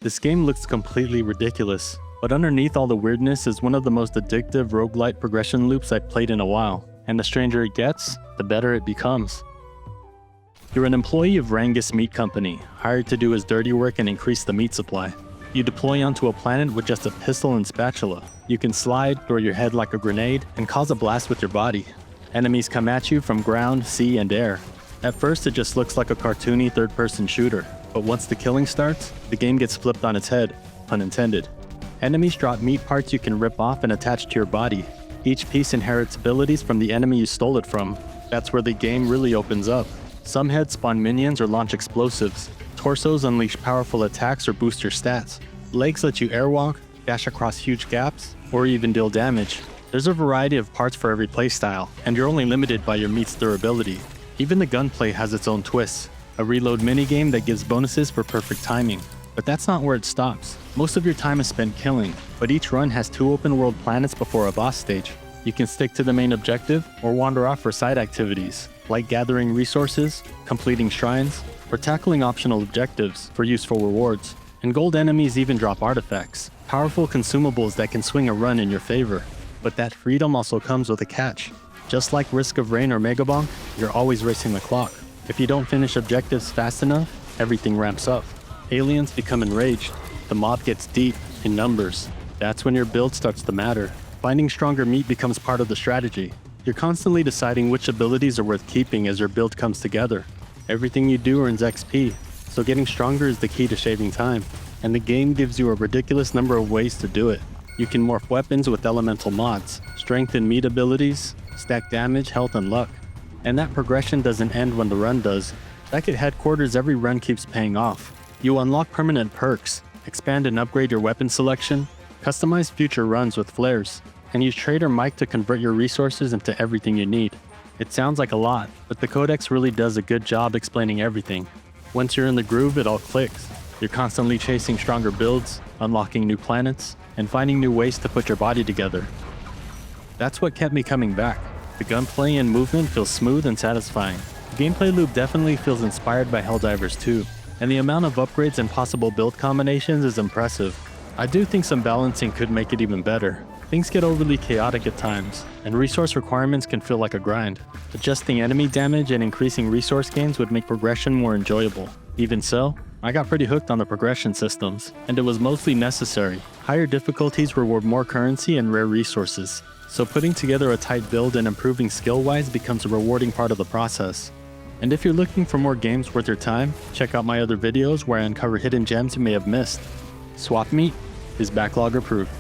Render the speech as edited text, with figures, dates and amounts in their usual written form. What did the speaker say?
This game looks completely ridiculous, but underneath all the weirdness is one of the most addictive roguelite progression loops I've played in a while, and the stranger it gets, the better it becomes. You're an employee of Rangus Meat Company, hired to do his dirty work and increase the meat supply. You deploy onto a planet with just a pistol and spatula. You can slide, throw your head like a grenade, and cause a blast with your body. Enemies come at you from ground, sea, and air. At first it just looks like a cartoony third-person shooter, but once the killing starts, the game gets flipped on its head, pun intended. Enemies drop meat parts you can rip off and attach to your body. Each piece inherits abilities from the enemy you stole it from. That's where the game really opens up. Some heads spawn minions or launch explosives. Torsos unleash powerful attacks or boost your stats. Legs let you airwalk, dash across huge gaps, or even deal damage. There's a variety of parts for every playstyle, and you're only limited by your meat's durability. Even the gunplay has its own twists. A reload minigame that gives bonuses for perfect timing. But that's not where it stops. Most of your time is spent killing, but each run has 2 open world planets before a boss stage. You can stick to the main objective, or wander off for side activities, like gathering resources, completing shrines, or tackling optional objectives for useful rewards. And gold enemies even drop artifacts, powerful consumables that can swing a run in your favor. But that freedom also comes with a catch. Just like Risk of Rain or Megabonk, you're always racing the clock. If you don't finish objectives fast enough, everything ramps up. Aliens become enraged. The mob gets deep, in numbers. That's when your build starts to matter. Finding stronger meat becomes part of the strategy. You're constantly deciding which abilities are worth keeping as your build comes together. Everything you do earns XP, so getting stronger is the key to shaving time. And the game gives you a ridiculous number of ways to do it. You can morph weapons with elemental mods, strengthen meat abilities, stack damage, health, and luck. And that progression doesn't end when the run does. Back at headquarters, every run keeps paying off. You unlock permanent perks, expand and upgrade your weapon selection, customize future runs with flares, and use Trader Mike to convert your resources into everything you need. It sounds like a lot, but the codex really does a good job explaining everything. Once you're in the groove, it all clicks. You're constantly chasing stronger builds, unlocking new planets, and finding new ways to put your body together. That's what kept me coming back. The gunplay and movement feels smooth and satisfying. The gameplay loop definitely feels inspired by Helldivers 2, and the amount of upgrades and possible build combinations is impressive. I do think some balancing could make it even better. Things get overly chaotic at times, and resource requirements can feel like a grind. Adjusting enemy damage and increasing resource gains would make progression more enjoyable. Even so, I got pretty hooked on the progression systems, and it was mostly necessary. Higher difficulties reward more currency and rare resources, so putting together a tight build and improving skill-wise becomes a rewarding part of the process. And if you're looking for more games worth your time, check out my other videos where I uncover hidden gems you may have missed. Swapmeat is Backlog approved.